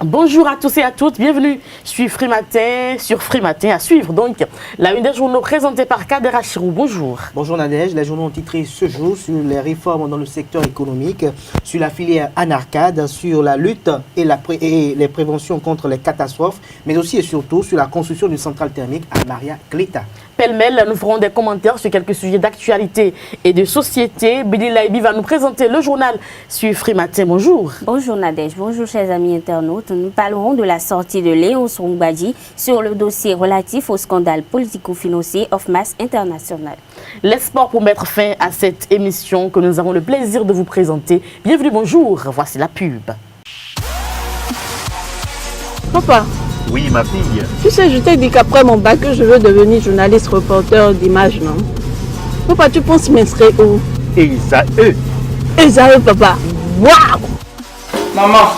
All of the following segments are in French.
Bonjour à tous et à toutes, bienvenue sur Free Matin à suivre. Donc, la une des journaux présentée par Kader Achirou. Bonjour. Bonjour Nadège, les journaux ont titré ce jour sur les réformes dans le secteur économique, sur la filière Anarcade, sur la lutte et les préventions contre les catastrophes, mais aussi et surtout sur la construction d'une centrale thermique à Maria Cleta. Pêle-mêle, nous ferons des commentaires sur quelques sujets d'actualité et de société. Billy Laibi va nous présenter le journal sur Free Matin. Bonjour. Bonjour Nadège, bonjour chers amis internautes. Nous parlerons de la sortie de Léon Soungbadji sur le dossier relatif au scandale politico-financier of Mass International. Les sports pour mettre fin à cette émission que nous avons le plaisir de vous présenter. Bienvenue, bonjour. Voici la pub. Papa. Oui, ma fille. Tu sais, je t'ai dit qu'après mon bac, je veux devenir journaliste reporter d'images, non? Papa, tu penses m'inscrire où? Esaü, papa. Waouh! Maman,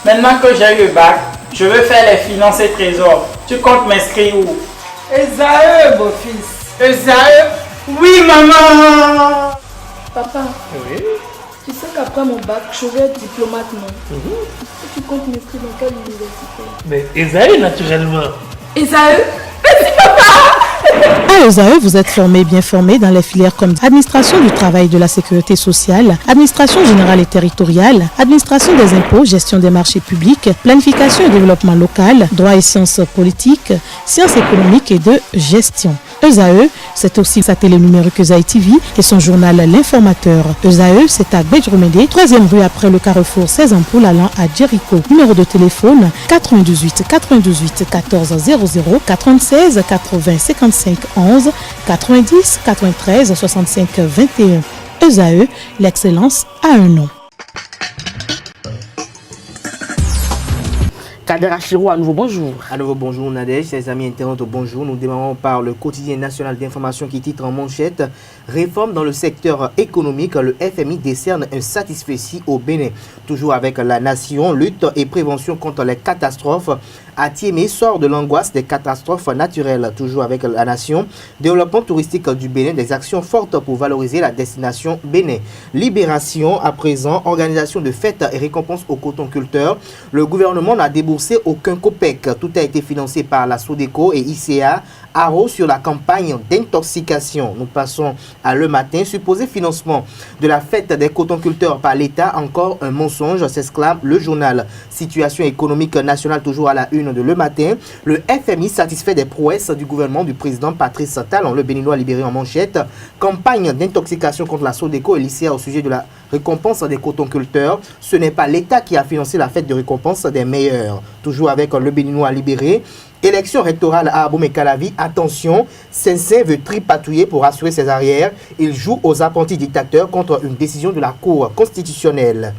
maintenant que j'ai eu le bac, je veux faire les finances et trésors. Tu comptes m'inscrire où? Esaü, beau-fils. Esaü? Oui, maman! Papa, Oui. tu sais qu'après mon bac, je vais être diplomate, non? Et tu comptes m'inscrire dans quelle université? Mais Esaü, naturellement. Esaü? À Esaü, vous êtes bien formé dans les filières comme administration du travail et de la sécurité sociale, administration générale et territoriale, administration des impôts, gestion des marchés publics, planification et développement local, droit et sciences politiques, sciences économiques et de gestion. Esaü, c'est aussi sa télé numérique Esaü TV et son journal L'Informateur. Esaü, c'est à Bedjromede, 3e rue après le carrefour 16 ampoules allant à Jericho. Numéro de téléphone 98 98 14 00 96 80 55 11 90 93 65 21. Esaü, l'excellence a un nom. Kader Achirou, à nouveau bonjour. À nouveau bonjour Nadège, chers amis internautes, bonjour. Nous démarrons par le quotidien national d'information qui titre en manchette réforme dans le secteur économique, le FMI décerne un satisfecit au Bénin. Toujours avec la nation, lutte et prévention contre les catastrophes. Atiémé sort de l'angoisse des catastrophes naturelles. Toujours avec la nation, développement touristique du Bénin, des actions fortes pour valoriser la destination Bénin. Libération à présent, organisation de fêtes et récompenses aux cotonculteurs. Le gouvernement n'a déboursé aucun copec. Tout a été financé par la Sodeco et ICA. Haro sur la campagne d'intoxication. Nous passons à Le Matin. Supposé financement de la fête des cotonculteurs par l'État, encore un mensonge, s'exclame le journal. Situation économique nationale toujours à la une de Le Matin. Le FMI satisfait des prouesses du gouvernement du président Patrice Talon, le Béninois libéré en manchette. Campagne d'intoxication contre la Sodeco et l'ICA au sujet de la récompense des cotonculteurs. Ce n'est pas l'État qui a financé la fête de récompense des meilleurs. Toujours avec le Béninois libéré. Élection rectorale à Abomey-Calavi. Attention, Sensei veut tripatouiller pour assurer ses arrières. Il joue aux apprentis dictateurs contre une décision de la Cour constitutionnelle.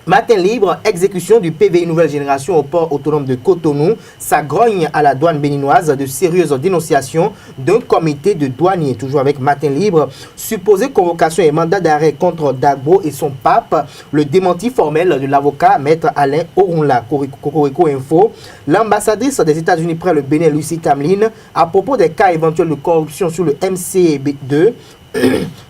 Matin libre, exécution du PVI nouvelle génération au port autonome de Cotonou. Ça grogne à la douane béninoise de sérieuses dénonciations d'un comité de douaniers. Toujours avec Matin libre, supposée convocation et mandat d'arrêt contre Dagbo et son pape. Le démenti formel de l'avocat Maître Alain Orunla. Cocorico Info. L'ambassadrice des États-Unis près le Bénin, Lucie Cameline, à propos des cas éventuels de corruption sur le MCB2.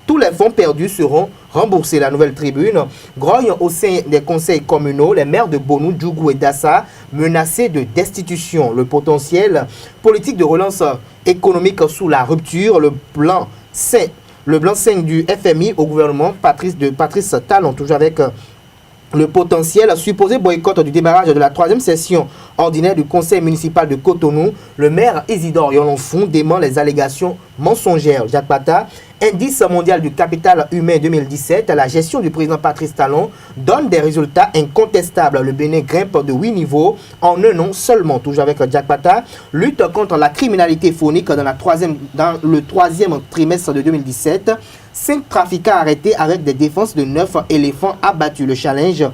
Tous les fonds perdus seront remboursés. La Nouvelle Tribune. Grogne au sein des conseils communaux. Les maires de Bonou, Djougou et Dassa menacés de destitution. Le potentiel politique de relance économique sous la rupture. Le blanc-seing du FMI au gouvernement de Patrice Talon. Toujours avec le potentiel supposé boycott du démarrage de la 3e session ordinaire du conseil municipal de Cotonou. Le maire Isidore Yolonfon dément les allégations mensongères. Jacques Pata, indice mondial du capital humain 2017, la gestion du président Patrice Talon donne des résultats incontestables. Le Bénin grimpe de 8 niveaux en un an seulement. Toujours avec Jacques Pata, lutte contre la criminalité phonique dans le 3e trimestre de 2017. 5 trafiquants arrêtés avec des défenses de 9 éléphants abattus. Le challenge,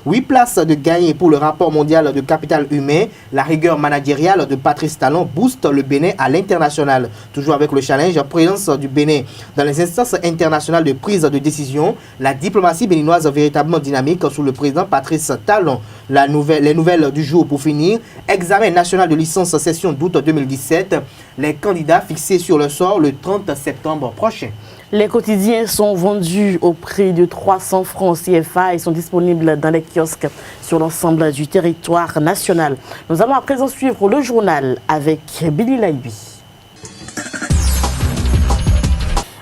8 places de gagné pour le rapport mondial de capital humain. La rigueur managériale de Patrice Talon booste le Bénin à l'international. Toujours avec le challenge, présence du Bénin dans les instances internationales de prise de décision. La diplomatie béninoise véritablement dynamique sous le président Patrice Talon. Les nouvelles du jour pour finir. Examen national de licence session d'août 2017. Les candidats fixés sur le sort le 30 septembre prochain. Les quotidiens sont vendus au prix de 300 francs CFA et sont disponibles dans les kiosques sur l'ensemble du territoire national. Nous allons à présent suivre le journal avec Billy Laibi.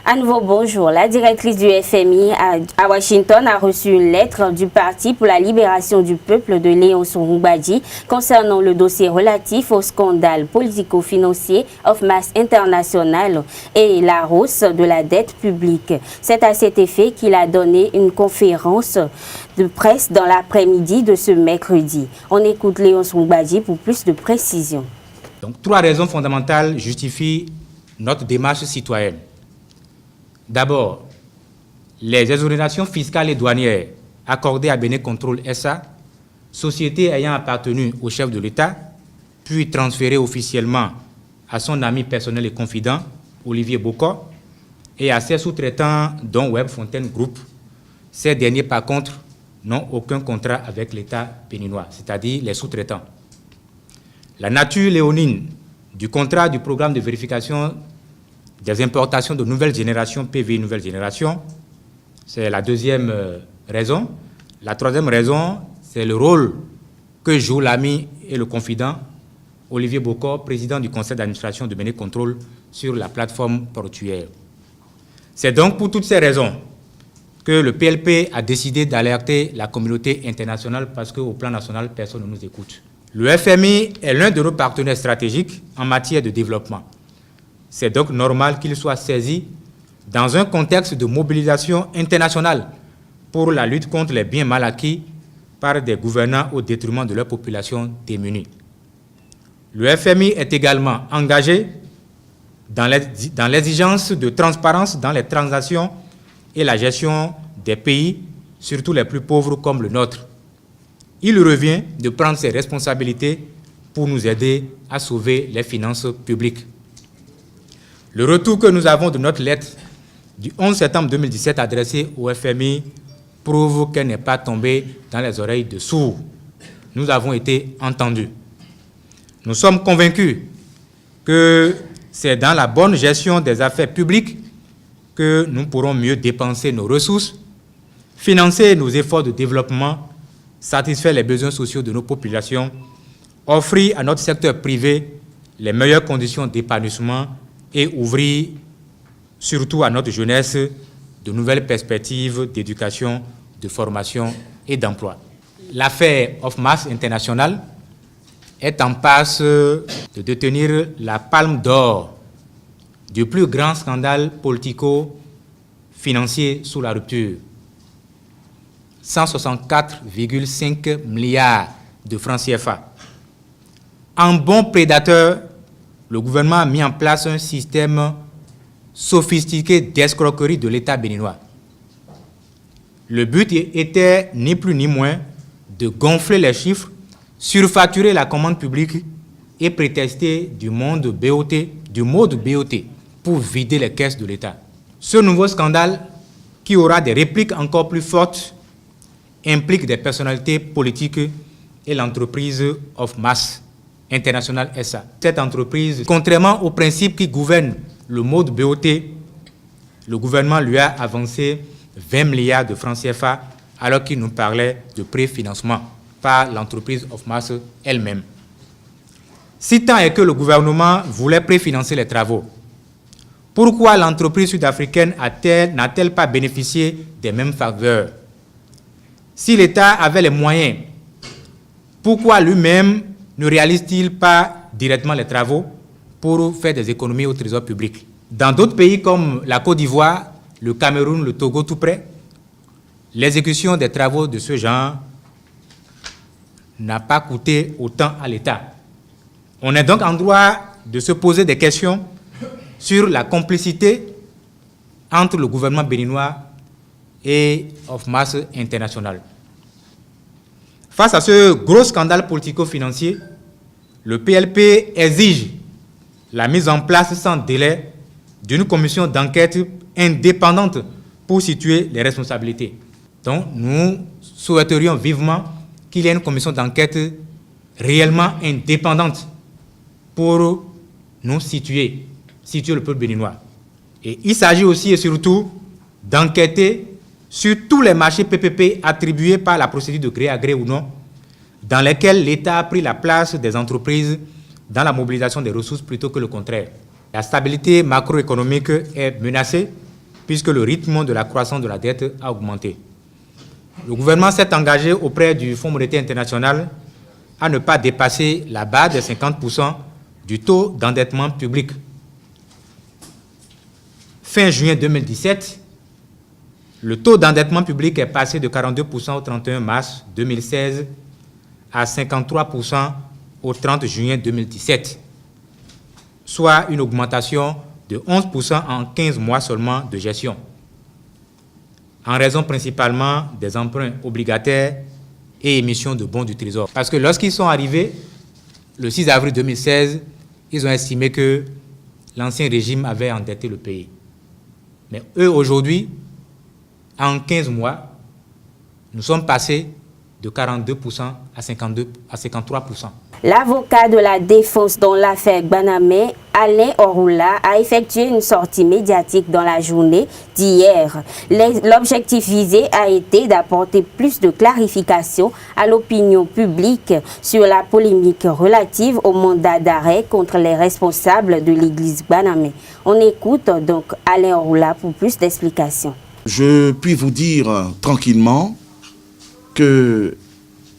À nouveau, bonjour. La directrice du FMI à Washington a reçu une lettre du Parti pour la libération du peuple de Léon Soroumbadji concernant le dossier relatif au scandale politico-financier of Mass International et la hausse de la dette publique. C'est à cet effet qu'il a donné une conférence de presse dans l'après-midi de ce mercredi. On écoute Léon Soroumbadji pour plus de précisions. Donc, 3 raisons fondamentales justifient notre démarche citoyenne. D'abord, les exonérations fiscales et douanières accordées à Bénin Control SA, société ayant appartenu au chef de l'État, puis transférées officiellement à son ami personnel et confident, Olivier Boko, et à ses sous-traitants, dont Web Fontaine Group. Ces derniers, par contre, n'ont aucun contrat avec l'État béninois, c'est-à-dire les sous-traitants. La nature léonine du contrat du programme de vérification des importations de nouvelle génération, PVI nouvelle génération, c'est la deuxième raison. La troisième raison, c'est le rôle que joue l'ami et le confident Olivier Boko, président du conseil d'administration de Bénin Control sur la plateforme portuaire. C'est donc pour toutes ces raisons que le PLP a décidé d'alerter la communauté internationale parce qu'au plan national, personne ne nous écoute. Le FMI est l'un de nos partenaires stratégiques en matière de développement. C'est donc normal qu'il soit saisi dans un contexte de mobilisation internationale pour la lutte contre les biens mal acquis par des gouvernants au détriment de leur population démunie. Le FMI est également engagé dans l'exigence de transparence dans les transactions et la gestion des pays, surtout les plus pauvres comme le nôtre. Il revient de prendre ses responsabilités pour nous aider à sauver les finances publiques. Le retour que nous avons de notre lettre du 11 septembre 2017 adressée au FMI prouve qu'elle n'est pas tombée dans les oreilles de sourds. Nous avons été entendus. Nous sommes convaincus que c'est dans la bonne gestion des affaires publiques que nous pourrons mieux dépenser nos ressources, financer nos efforts de développement, satisfaire les besoins sociaux de nos populations, offrir à notre secteur privé les meilleures conditions d'épanouissement et ouvrir surtout à notre jeunesse de nouvelles perspectives d'éducation, de formation et d'emploi. L'affaire of Mass International est en passe de détenir la palme d'or du plus grand scandale politico-financier sous la rupture. 164,5 milliards de francs CFA. En bon prédateur, le gouvernement a mis en place un système sophistiqué d'escroquerie de l'État béninois. Le but était ni plus ni moins de gonfler les chiffres, surfacturer la commande publique et prétexter du mode BOT pour vider les caisses de l'État. Ce nouveau scandale, qui aura des répliques encore plus fortes, implique des personnalités politiques et l'entreprise of Mass International SA. Cette entreprise, contrairement aux principes qui gouvernent le mode BOT, le gouvernement lui a avancé 20 milliards de francs CFA alors qu'il nous parlait de préfinancement par l'entreprise of Mass elle-même. Si tant est que le gouvernement voulait préfinancer les travaux, pourquoi l'entreprise sud-africaine n'a-t-elle pas bénéficié des mêmes faveurs? Si l'État avait les moyens, pourquoi lui-même ne réalise-t-il pas directement les travaux pour faire des économies au trésor public? Dans d'autres pays comme la Côte d'Ivoire, le Cameroun, le Togo tout près, l'exécution des travaux de ce genre n'a pas coûté autant à l'État. On est donc en droit de se poser des questions sur la complicité entre le gouvernement béninois et of Mass International. Face à ce gros scandale politico-financier, le PLP exige la mise en place sans délai d'une commission d'enquête indépendante pour situer les responsabilités. Donc, nous souhaiterions vivement qu'il y ait une commission d'enquête réellement indépendante pour nous situer le peuple béninois Et il s'agit aussi et surtout d'enquêter sur tous les marchés PPP attribués par la procédure de gré à gré ou non, dans lesquels l'État a pris la place des entreprises dans la mobilisation des ressources plutôt que le contraire. La stabilité macroéconomique est menacée puisque le rythme de la croissance de la dette a augmenté. Le gouvernement s'est engagé auprès du Fonds monétaire international à ne pas dépasser la barre des 50% du taux d'endettement public. Fin juin 2017, le taux d'endettement public est passé de 42% au 31 mars 2016 à 53% au 30 juin 2017, soit une augmentation de 11% en 15 mois seulement de gestion, en raison principalement des emprunts obligataires et émissions de bons du Trésor. Parce que lorsqu'ils sont arrivés, le 6 avril 2016, ils ont estimé que l'ancien régime avait endetté le pays. Mais eux, aujourd'hui, en 15 mois, nous sommes passés de 42% à 53%. L'avocat de la défense dans l'affaire Gbanamé, Alain Orula, a effectué une sortie médiatique dans la journée d'hier. L'objectif visé a été d'apporter plus de clarification à l'opinion publique sur la polémique relative au mandat d'arrêt contre les responsables de l'église Gbanamé. On écoute donc Alain Orula pour plus d'explications. Je puis vous dire tranquillement que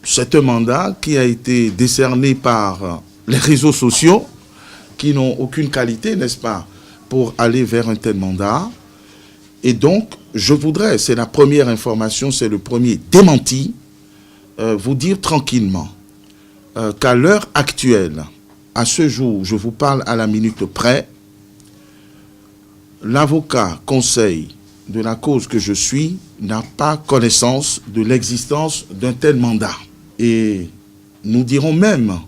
c'est un mandat qui a été décerné par les réseaux sociaux qui n'ont aucune qualité, n'est-ce pas, pour aller vers un tel mandat. Et donc, je voudrais, c'est la première information, c'est le premier démenti, vous dire tranquillement qu'à l'heure actuelle, à ce jour, je vous parle à la minute près, l'avocat conseil de la cause que je suis n'a pas connaissance de l'existence d'un tel mandat. Et nous dirons même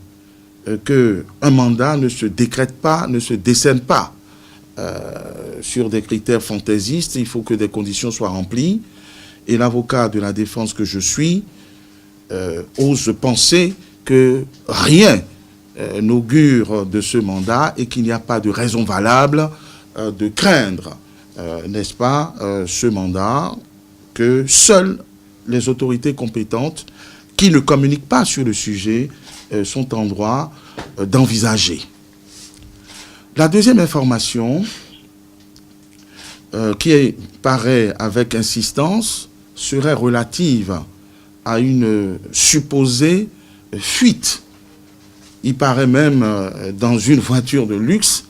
qu'un mandat ne se décrète pas, ne se décerne pas sur des critères fantaisistes. Il faut que des conditions soient remplies. Et l'avocat de la défense que je suis ose penser que rien n'augure de ce mandat et qu'il n'y a pas de raison valable de craindre, n'est-ce pas, ce mandat que seules les autorités compétentes qui ne communiquent pas sur le sujet sont en droit d'envisager. La deuxième information qui paraît avec insistance serait relative à une supposée fuite. Il paraît même dans une voiture de luxe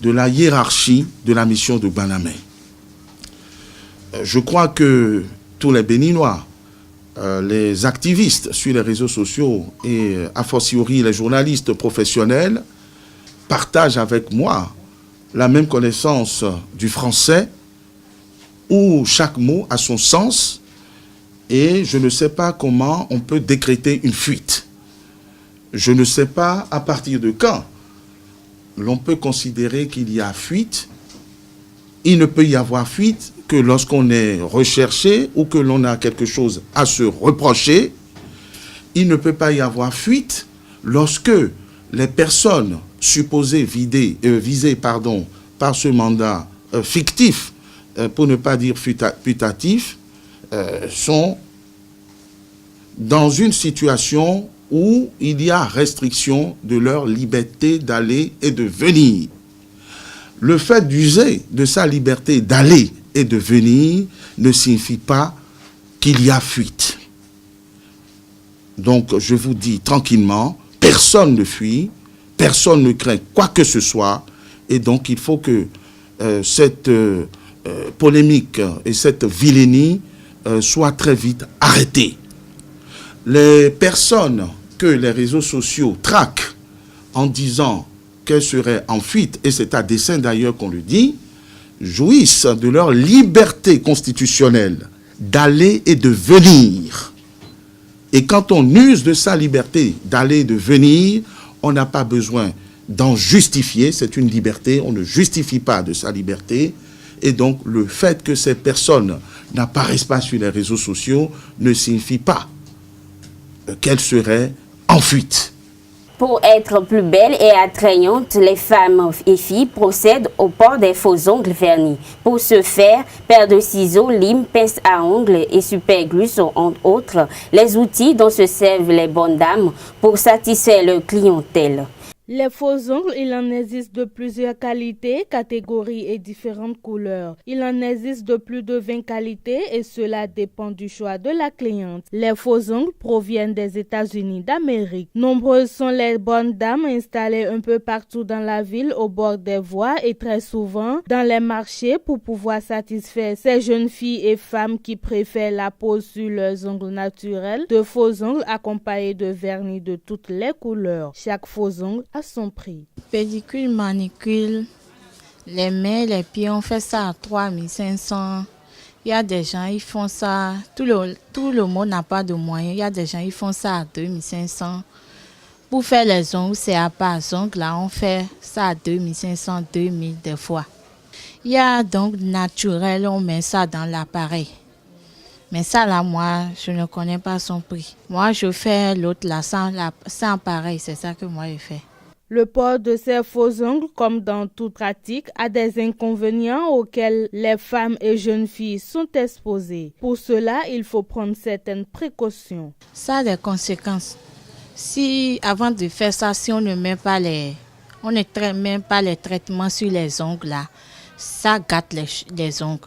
de la hiérarchie de la mission de Gbanamé. Je crois que tous les Béninois, les activistes sur les réseaux sociaux et a fortiori les journalistes professionnels partagent avec moi la même connaissance du français où chaque mot a son sens et je ne sais pas comment on peut décréter une fuite. Je ne sais pas à partir de quand l'on peut considérer qu'il y a fuite. Il ne peut y avoir fuite que lorsqu'on est recherché ou que l'on a quelque chose à se reprocher. Il ne peut pas y avoir fuite lorsque les personnes supposées visées par ce mandat fictif, pour ne pas dire putatif, sont dans une situation où il y a restriction de leur liberté d'aller et de venir. Le fait d'user de sa liberté d'aller et de venir ne signifie pas qu'il y a fuite. Donc, je vous dis tranquillement, personne ne fuit, personne ne craint quoi que ce soit, et donc il faut que cette polémique et cette vilainie soient très vite arrêtées. Les personnes que les réseaux sociaux traquent en disant qu'elles seraient en fuite, et c'est à dessein d'ailleurs qu'on le dit, jouissent de leur liberté constitutionnelle d'aller et de venir. Et quand on use de sa liberté d'aller et de venir, on n'a pas besoin d'en justifier, c'est une liberté, on ne justifie pas de sa liberté, et donc le fait que ces personnes n'apparaissent pas sur les réseaux sociaux ne signifie pas qu'elles seraient en fuite. Pour être plus belles et attrayantes, les femmes et filles procèdent au port des faux ongles vernis. Pour ce faire, paire de ciseaux, lime, pince à ongles et superglue sont entre autres les outils dont se servent les bonnes dames pour satisfaire leur clientèle. Les faux ongles, il en existe de plusieurs qualités, catégories et différentes couleurs. Il en existe de plus de 20 qualités et cela dépend du choix de la cliente. Les faux ongles proviennent des États-Unis d'Amérique. Nombreuses sont les bonnes dames installées un peu partout dans la ville, au bord des voies et très souvent dans les marchés pour pouvoir satisfaire ces jeunes filles et femmes qui préfèrent la pose sur leurs ongles naturels, de faux ongles accompagnés de vernis de toutes les couleurs. Chaque faux ongle a son prix. Pédicure, manicure, les mains, les pieds, on fait ça à 3500. Il y a des gens, ils font ça, tout le monde n'a pas de moyens. Il y a des gens, ils font ça à 2500. Pour faire les ongles, c'est à part ongles, là, on fait ça à 2500, 2000 des fois. Il y a donc naturel, on met ça dans l'appareil. Mais ça, là, moi, je ne connais pas son prix. Moi, je fais l'autre, là, sans appareil, c'est ça que moi, je fais. Le port de ces faux ongles, comme dans toute pratique, a des inconvénients auxquels les femmes et jeunes filles sont exposées. Pour cela, il faut prendre certaines précautions. Ça a des conséquences. Si, avant de faire ça, si on ne met pas les traitements sur les ongles, là, ça gâte les ongles.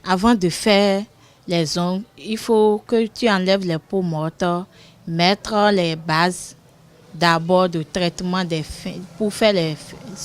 Avant de faire les ongles, il faut que tu enlèves les peaux mortes, mettre les bases d'abord de traitement pour faire les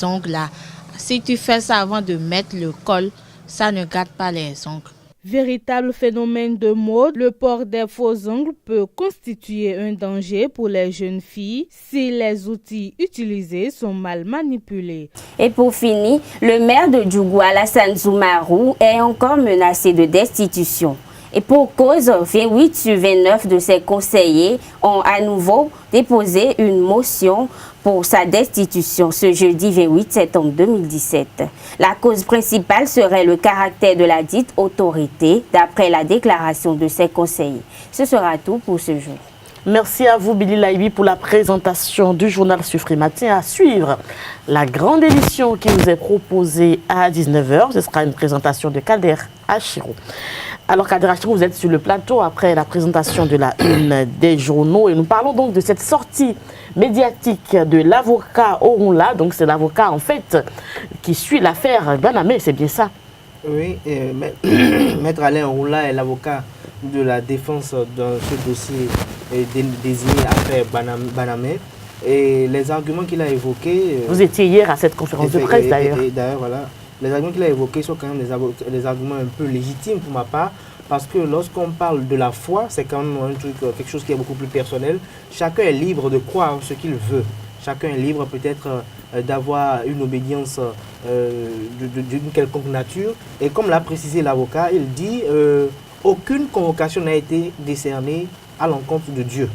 ongles là. Si tu fais ça avant de mettre le col, ça ne gâte pas les ongles. Véritable phénomène de mode, le port des faux ongles peut constituer un danger pour les jeunes filles si les outils utilisés sont mal manipulés. Et pour finir, le maire de Djougou, Alassane Zoumarou, est encore menacé de destitution. Et pour cause, 28 sur 29 de ses conseillers ont à nouveau déposé une motion pour sa destitution ce jeudi 28 septembre 2017. La cause principale serait le caractère de la dite autorité, d'après la déclaration de ses conseillers. Ce sera tout pour ce jour. Merci à vous, Billy Laibi, pour la présentation du journal Suffri Matin. À suivre la grande édition qui vous est proposée à 19h. Ce sera une présentation de Kader Achiro. Alors, Kader Achiro, vous êtes sur le plateau après la présentation de la une des journaux. Et nous parlons donc de cette sortie médiatique de l'avocat Orunla. Donc, c'est l'avocat, en fait, qui suit l'affaire Banamé, c'est bien ça? Oui, Maître Alain Orunla est l'avocat de la défense dans ce dossier désigné affaire Banamé. Et les arguments qu'il a évoqués... Vous étiez hier à cette conférence de presse d'ailleurs. Et d'ailleurs, voilà, les arguments qu'il a évoqués sont quand même des arguments un peu légitimes pour ma part, parce que lorsqu'on parle de la foi, c'est quand même un truc, quelque chose qui est beaucoup plus personnel. Chacun est libre de croire ce qu'il veut. Chacun est libre peut-être d'avoir une obédience d'une quelconque nature. Et comme l'a précisé l'avocat, il dit aucune convocation n'a été décernée à l'encontre de Dieu.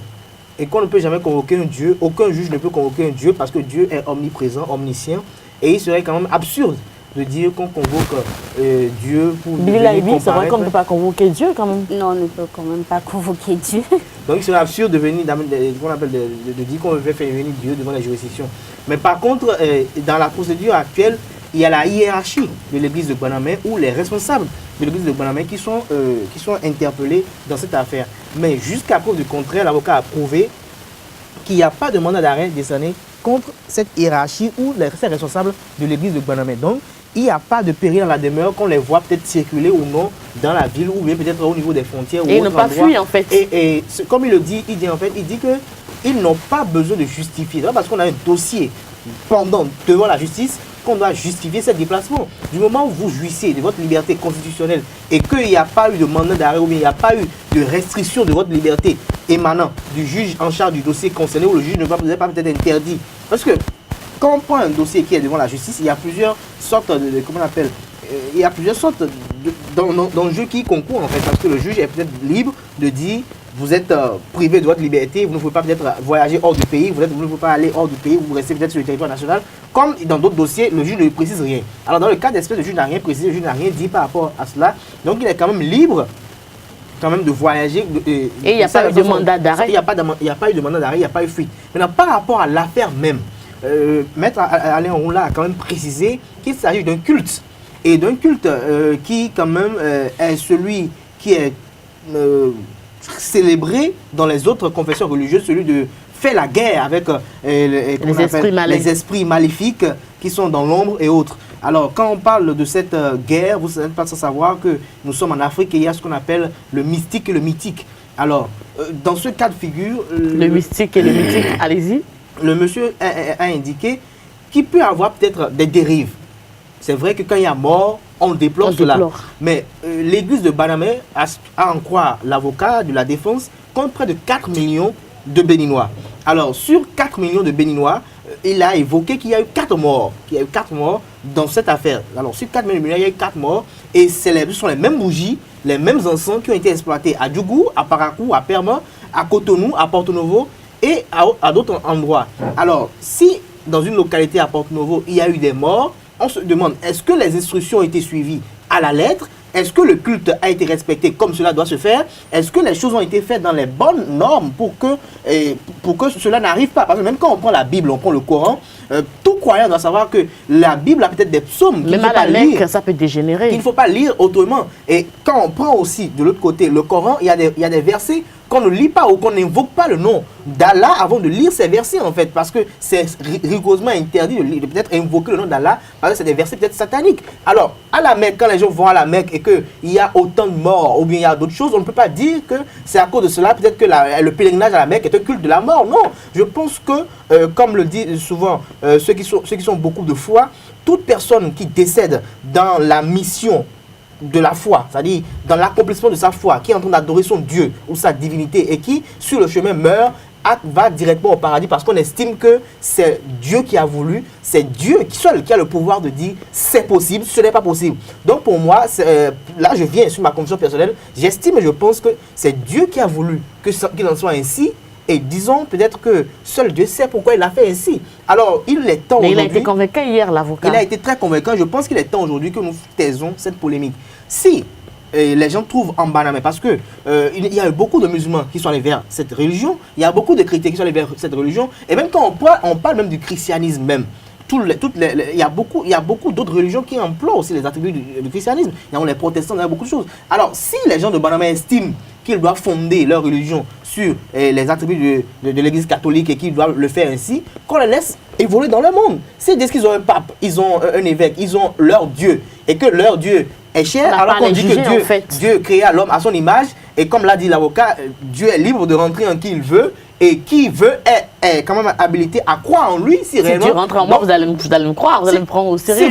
Et qu'on ne peut jamais convoquer un Dieu, aucun juge ne peut convoquer un Dieu parce que Dieu est omniprésent, omniscient. Et il serait quand même absurde de dire qu'on convoque Dieu pour... Billy Laibi, c'est vrai qu'on ne peut pas convoquer Dieu quand même. Non, on ne peut quand même pas convoquer Dieu. Donc il serait absurde de venir, de dire qu'on veut faire venir Dieu devant la juridiction. Mais par contre, dans la procédure actuelle, il y a la hiérarchie de l'église de Banamé ou les responsables de l'église de Banamé qui sont interpellés dans cette affaire. Mais jusqu'à preuve du contraire, l'avocat a prouvé qu'il n'y a pas de mandat d'arrêt décerné contre cette hiérarchie ou ces responsables de l'église de Banamé. Donc, il n'y a pas de péril dans la demeure qu'on les voit peut-être circuler ou non dans la ville ou bien peut-être au niveau des frontières. Et ils n'ont pas fui en fait. Et comme il le dit, il dit qu'ils n'ont pas besoin de justifier. C'est parce qu'on a un dossier pendant devant la justice qu'on doit justifier ce déplacement. Du moment où vous jouissez de votre liberté constitutionnelle et qu'il n'y a pas eu de mandat d'arrêt ou bien il n'y a pas eu de restriction de votre liberté émanant du juge en charge du dossier concerné ou le juge ne va pas peut-être interdit. Parce que quand on prend un dossier qui est devant la justice, il y a plusieurs sortes de comment on appelle, il y a plusieurs sortes d'enjeux qui concourent en fait, parce que le juge est peut-être libre de dire vous êtes privé de votre liberté, vous ne pouvez pas peut-être voyager hors du pays, vous ne pouvez pas aller hors du pays, vous restez peut-être sur le territoire national. Comme dans d'autres dossiers, le juge ne précise rien. Alors dans le cas d'espèce, le juge n'a rien précisé, le juge n'a rien dit par rapport à cela. Donc il est quand même libre quand même de voyager. Et il n'y a pas eu de mandat d'arrêt. Il n'y a pas eu de mandat d'arrêt, il n'y a pas eu de fuite. Maintenant, par rapport à l'affaire même, Maître Alain Onroula a quand même précisé qu'il s'agit d'un culte. Et d'un culte qui quand même est celui qui est célébré dans les autres confessions religieuses, celui de faire la guerre avec les esprits maléfiques qui sont dans l'ombre et autres. Alors, quand on parle de cette guerre, vous n'êtes pas sans savoir que nous sommes en Afrique et il y a ce qu'on appelle le mystique et le mythique. Alors, dans ce cas de figure... Le mystique et le mythique, allez-y. Le monsieur a indiqué qu'il peut y avoir peut-être des dérives. C'est vrai que quand il y a mort, on déplore cela. Mais l'église de Banamé, à en croire l'avocat de la défense, compte près de 4 millions de Béninois. Alors, sur 4 millions de Béninois, il a évoqué qu'il y a eu 4 morts. Qu'il y a eu 4 morts dans cette affaire. Alors, sur 4 millions de Béninois, il y a eu 4 morts. Et ce sont les mêmes bougies, les mêmes encens qui ont été exploités à Djougou, à Parakou, à Perma, à Cotonou, à Porto Novo et à d'autres endroits. Alors, si dans une localité à Porto Novo, il y a eu des morts, on se demande, est-ce que les instructions ont été suivies à la lettre? Est-ce que le culte a été respecté comme cela doit se faire? Est-ce que les choses ont été faites dans les bonnes normes pour que cela n'arrive pas? Parce que même quand on prend la Bible, on prend le Coran, tout croyant doit savoir que la Bible a peut-être des psaumes qu'il ne faut pas lire. Ça peut dégénérer. Il ne faut pas lire autrement. Et quand on prend aussi de l'autre côté le Coran, il y a des versets qu'on ne lit pas ou qu'on n'invoque pas le nom d'Allah avant de lire ces versets en fait, parce que c'est rigoureusement interdit de peut-être invoquer le nom d'Allah, parce que c'est des versets peut-être sataniques. Alors, à la Mecque, quand les gens vont à la Mecque et qu'il y a autant de morts ou bien il y a d'autres choses, on ne peut pas dire que c'est à cause de cela, peut-être que le pèlerinage à la Mecque est un culte de la mort. Non, je pense que, comme le disent souvent ceux qui sont beaucoup de foi, toute personne qui décède dans la mission de la foi, c'est-à-dire dans l'accomplissement de sa foi, qui est en train d'adorer son Dieu ou sa divinité et qui, sur le chemin, meurt, va directement au paradis parce qu'on estime que c'est Dieu qui a voulu, c'est Dieu seul qui a le pouvoir de dire c'est possible, ce n'est pas possible. Donc pour moi, là je viens sur ma conviction personnelle, j'estime et je pense que c'est Dieu qui a voulu qu'il en soit ainsi. Et disons peut-être que seul Dieu sait pourquoi il a fait ainsi. Alors, il est temps aujourd'hui... Mais il a été convaincant hier, l'avocat. Il a été très convaincant. Je pense qu'il est temps aujourd'hui que nous taisons cette polémique. Si les gens trouvent en Banamé, parce que il y a eu beaucoup de musulmans qui sont allés vers cette religion, il y a beaucoup de chrétiens qui sont allés vers cette religion, et même quand on parle même du christianisme même, il y a beaucoup d'autres religions qui emploient aussi les attributs du christianisme. Il y a les protestants, il y a beaucoup de choses. Alors, si les gens de Banamé estiment qu'ils doivent fonder leur religion sur les attributs de l'église catholique et qu'ils doivent le faire ainsi, qu'on les laisse évoluer dans le monde. S'ils disent qu'ils ont un pape, ils ont un évêque, ils ont leur Dieu, et que leur Dieu est cher, alors qu'on dit que Dieu créa l'homme à son image, et comme l'a dit l'avocat, Dieu est libre de rentrer en qui il veut, et qui veut est quand même habilité à croire en lui si réellement... Si tu rentres en moi, vous allez me croire, vous allez me prendre au sérieux.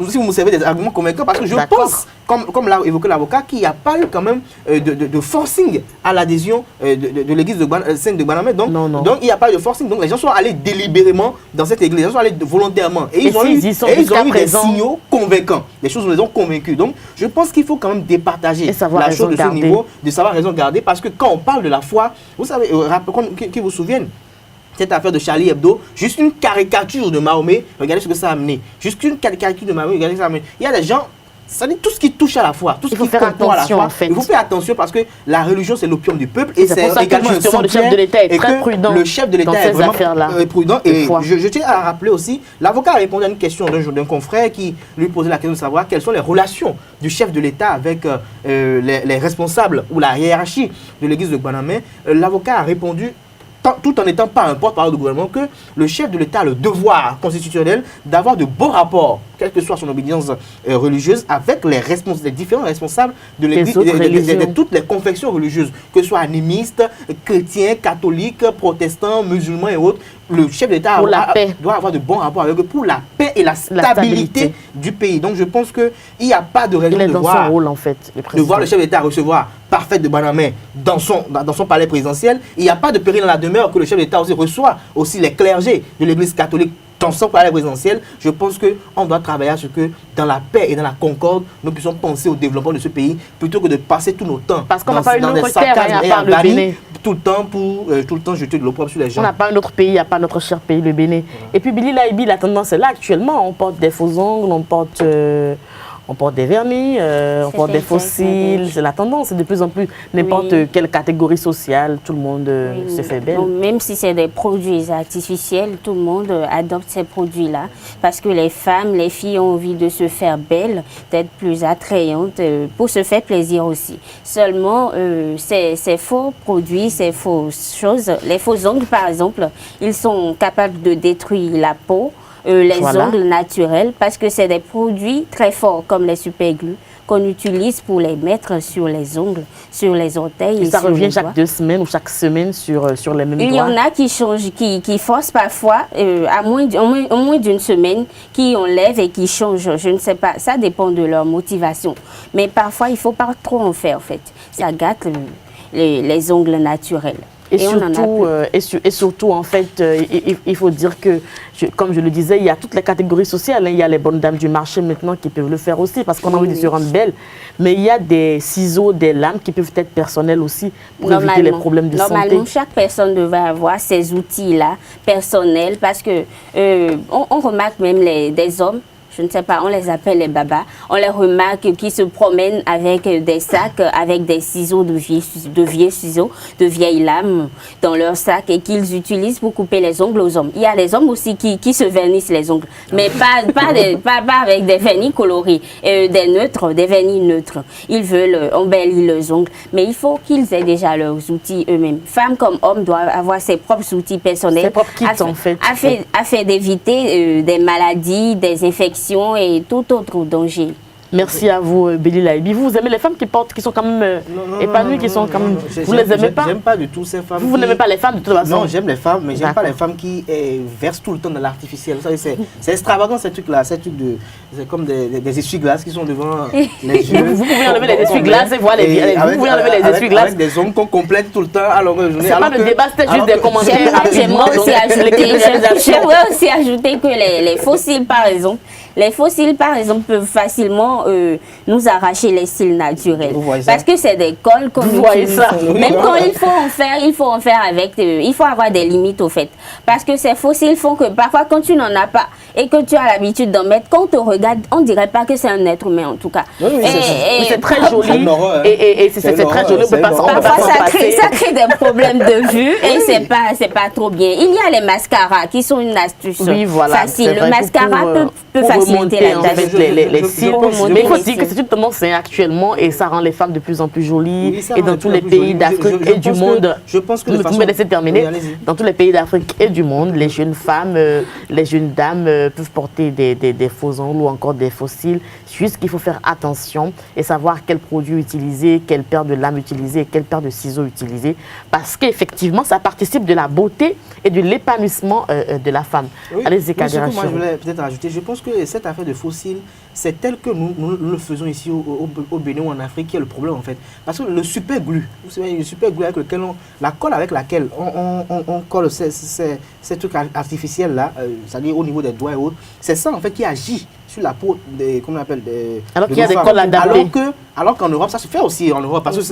Si vous me servez des arguments convaincants, parce que je pense, comme l'a évoqué l'avocat, qu'il n'y a pas eu quand même de forcing à l'adhésion de l'église de Banamé. Donc il n'y a pas eu de forcing. Donc les gens sont allés délibérément dans cette église, les gens sont allés volontairement. Et ils ont eu des signaux convaincants. Les choses les ont convaincus. Donc je pense qu'il faut quand même départager la chose de ce niveau, de savoir raison garder, parce que quand on parle de la foi, vous savez, qui vous souviennent, cette affaire de Charlie Hebdo, juste une caricature de Mahomet, regardez ce que ça a amené. Juste une caricature de Mahomet, regardez ce que ça a amené. Il y a des gens, ça dit tout ce qui touche à la foi, tout ce qui comprend à la foi. Il faut faire attention parce que la religion c'est l'opium du peuple et c'est également un sanctuaire. Le chef de l'État est très prudent. Le chef de l'État est vraiment prudent. Et je tiens à rappeler aussi, l'avocat a répondu à une question d'un confrère qui lui posait la question de savoir quelles sont les relations du chef de l'État avec les responsables ou la hiérarchie de l'église de Banamé. L'avocat a répondu, tout en n'étant pas un porte-parole du gouvernement, que le chef de l'État a le devoir constitutionnel d'avoir de bons rapports, quelle que soit son obédience religieuse, avec les différents responsables de l'église, de toutes les confessions religieuses, que ce soit animistes, chrétiens, catholiques, protestants, musulmans et autres. Le chef de l'État doit avoir de bons rapports avec eux pour la paix et la stabilité du pays. Donc je pense qu'il n'y a pas de raison de voir son rôle, en fait, de voir le chef de l'État recevoir parfait de Banamé dans son palais présidentiel. Il n'y a pas de péril dans la demeure que le chef de l'État aussi reçoit aussi les clergés de l'église catholique dans son palais présidentiel. Je pense qu'on doit travailler à ce que dans la paix et dans la concorde, nous puissions penser au développement de ce pays plutôt que de passer tout notre temps parce qu'on n'a pas une autre terre à part le Bénin. Tout le temps jeter de l'opprobre sur les gens. On n'a pas un autre pays, il n'y a pas notre cher pays, le Bénin. Et puis Billy Laibi, la tendance est là actuellement. On porte des faux ongles, on porte des vernis, on porte des fossiles. C'est la tendance. De plus en plus, n'importe quelle catégorie sociale, tout le monde se fait belle. Donc, même si c'est des produits artificiels, tout le monde adopte ces produits-là. Parce que les femmes, les filles ont envie de se faire belles, d'être plus attrayantes, pour se faire plaisir aussi. Seulement, ces faux produits, ces fausses choses, les faux ongles par exemple, ils sont capables de détruire la peau, les ongles naturels, parce que c'est des produits très forts comme les superglus qu'on utilise pour les mettre sur les ongles, sur les orteils. Et ça revient chaque 2 semaines ou chaque semaine sur les mêmes doigts. Il y en a qui changent, qui forcent parfois au moins d'une semaine, qui enlèvent et qui changent. Je ne sais pas, ça dépend de leur motivation. Mais parfois, il ne faut pas trop en faire en fait. Ça gâte les ongles naturels. Et surtout, en fait, il faut dire que, comme je le disais, il y a toutes les catégories sociales. Il y a les bonnes dames du marché maintenant qui peuvent le faire aussi parce qu'on a envie de se rendre belle. Mais il y a des ciseaux, des lames qui peuvent être personnelles aussi pour éviter les problèmes de santé. Normalement, chaque personne devrait avoir ces outils-là personnels parce que on remarque même des hommes. Je ne sais pas, on les appelle les babas. On les remarque qui se promènent avec des sacs, avec des ciseaux de vieux ciseaux, de vieilles lames dans leur sac et qu'ils utilisent pour couper les ongles aux hommes. Il y a des hommes aussi qui se vernissent les ongles, mais pas avec des vernis colorés, des neutres, des vernis neutres. Ils veulent embellir leurs ongles, mais il faut qu'ils aient déjà leurs outils eux-mêmes. Femmes comme hommes doivent avoir ses propres outils personnels. Ses propres kits en fait. Afin d'éviter des maladies, des infections et tout autre danger. Merci à vous, Béli Laibi. Vous aimez les femmes qui sont quand même épanouies, qui sont quand même... Vous les aimez pas? J'aime pas du tout ces femmes. Vous n'aimez pas les femmes de toute façon? Non, j'aime les femmes, mais j'aime pas les femmes qui versent tout le temps dans l'artificiel. Vous savez, c'est extravagant ces trucs-là. C'est comme des essuie-glaces qui sont devant les yeux. Vous pouvez enlever les essuie-glaces et voir vous pouvez enlever les essuie-glaces. Avec des ongles qu'on complète tout le temps à longueur de journée. C'est pas le débat, c'était juste des commentaires. J'aimerais aussi ajouter que les fossiles, par exemple, peuvent facilement nous arracher les cils naturels. Parce que c'est des cols qu'on utilise. Même quand il faut en faire avec... il faut avoir des limites au fait. Parce que ces fossiles font que parfois quand tu n'en as pas et que tu as l'habitude d'en mettre, quand on te regarde, on ne dirait pas que c'est un être humain en tout cas. C'est très joli. Et c'est très joli. Parfois ça crée des problèmes de vue et c'est pas trop bien. Il y a les mascaras qui sont une astuce facile. Le mascara peut faciliter la tâche. Les cils. Mais il faut dire que c'est une tendance actuellement et ça rend les femmes de plus en plus jolies. Et dans tous les pays d'Afrique et du monde, je pense que vous me laissez terminer. Dans tous les pays d'Afrique et du monde, les jeunes femmes, les jeunes dames peuvent porter des faux ongles ou encore des fossiles. Juste qu'il faut faire attention et savoir quel produit utiliser, quelle paire de lames utiliser et quelle paire de ciseaux utiliser. Parce qu'effectivement, ça participe de la beauté et de l'épanouissement de la femme. Allez-y, Kadira. Moi, je voulais peut-être rajouter, je pense que cette affaire de fossiles, c'est tel que nous le faisons ici au Bénin ou en Afrique qui est le problème en fait. Parce que le super glue, vous savez, le super glue avec lequel la colle avec laquelle on colle ces trucs artificiels là, c'est-à-dire au niveau des doigts et autres, c'est ça en fait qui agit sur la peau comment on appelle alors qu'il y a des colles adaptées. Alors qu'en Europe, ça se fait aussi en Europe parce que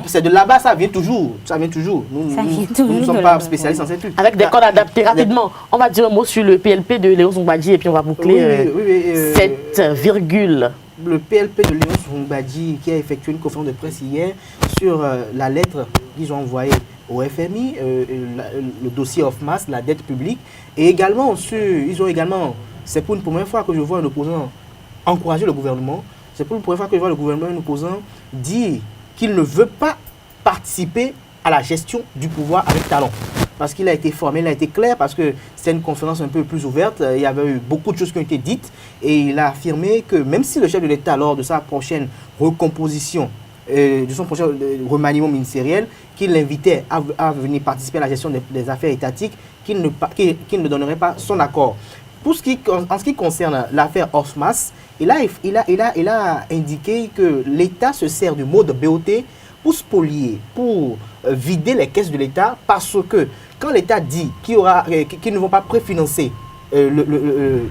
c'est de là-bas, ça vient toujours. Nous ne sommes pas spécialistes en ces trucs. Avec des colles adaptées rapidement. On va dire un mot sur le PLP de Léon Zoumbadji et puis on va boucler cette virgule. Le PLP de Léon Zoumbadji qui a effectué une conférence de presse hier sur la lettre qu'ils ont envoyée au FMI, le dossier Ofmas, la dette publique, et également c'est pour une première fois que je vois un opposant encourager le gouvernement. C'est pour une première fois que je vois le gouvernement, un opposant, dire qu'il ne veut pas participer à la gestion du pouvoir avec talent. Parce qu'il a été formé, il a été clair, parce que c'est une conférence un peu plus ouverte. Il y avait eu beaucoup de choses qui ont été dites. Et il a affirmé que même si le chef de l'État, lors de sa prochaine recomposition, de son prochain remaniement ministériel, qu'il l'invitait à venir participer à la gestion des affaires étatiques, qu'il ne donnerait pas son accord. En ce qui concerne l'affaire Ofmas, il a indiqué que l'État se sert du mot de BOT pour spolier, pour vider les caisses de l'État, parce que quand l'État dit qu'ils ne vont pas préfinancer le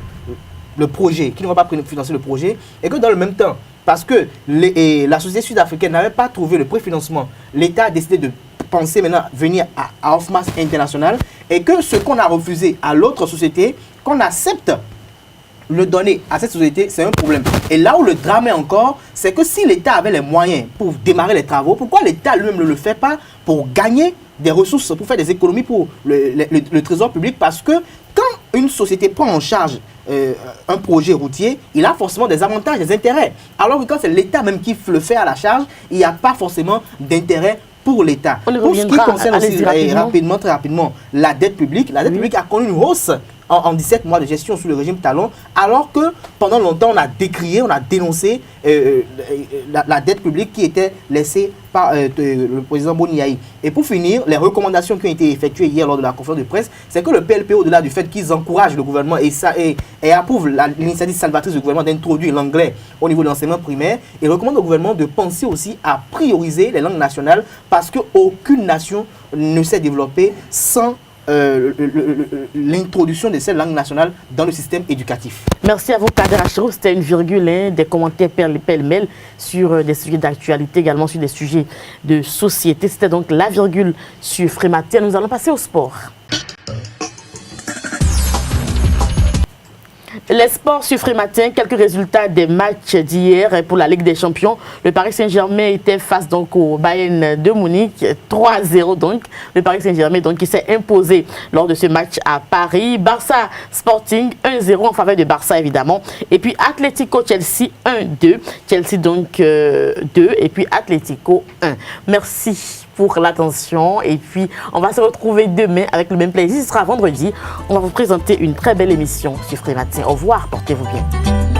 projet, qu'ils ne vont pas préfinancer le projet, et que dans le même temps, parce que la société sud-africaine n'avait pas trouvé le préfinancement, l'État a décidé de penser maintenant venir à Ofmas International, et que ce qu'on a refusé à l'autre société, qu'on accepte le donner à cette société, c'est un problème. Et là où le drame est encore, c'est que si l'État avait les moyens pour démarrer les travaux, pourquoi l'État lui-même ne le fait pas pour gagner des ressources, pour faire des économies pour le trésor public? Parce que quand une société prend en charge un projet routier, il a forcément des avantages, des intérêts. Alors que quand c'est l'État même qui le fait à la charge, il n'y a pas forcément d'intérêt pour l'État. Pour ce qui concerne aussi très rapidement, la dette publique a connu une hausse en 17 mois de gestion sous le régime Talon, alors que pendant longtemps on a décrié, on a dénoncé la dette publique qui était laissée par le président Boniaï. Et pour finir, les recommandations qui ont été effectuées hier lors de la conférence de presse, c'est que le PLP, au-delà du fait qu'ils encouragent le gouvernement et approuvent l'initiative salvatrice du gouvernement d'introduire l'anglais au niveau de l'enseignement primaire, il recommande au gouvernement de penser aussi à prioriser les langues nationales parce qu'aucune nation ne s'est développée sans l'introduction de ces langues nationales dans le système éducatif. Merci à vous, Kader Achirou. C'était une virgule, des commentaires pêle-mêle sur des sujets d'actualité, également sur des sujets de société. C'était donc la virgule sur Frématin. Nous allons passer au sport. Les sports sur Frématin, quelques résultats des matchs d'hier pour la Ligue des Champions. Le Paris Saint-Germain était face donc au Bayern de Munich, 3-0 donc. Le Paris Saint-Germain donc qui s'est imposé lors de ce match à Paris. Barça Sporting 1-0 en faveur de Barça évidemment. Et puis Atlético Chelsea 1-2. Chelsea donc 2 et puis Atlético 1. Merci pour l'attention et puis on va se retrouver demain avec le même plaisir. Ce sera vendredi. On va vous présenter une très belle émission sur Frématin. Au revoir, portez-vous bien.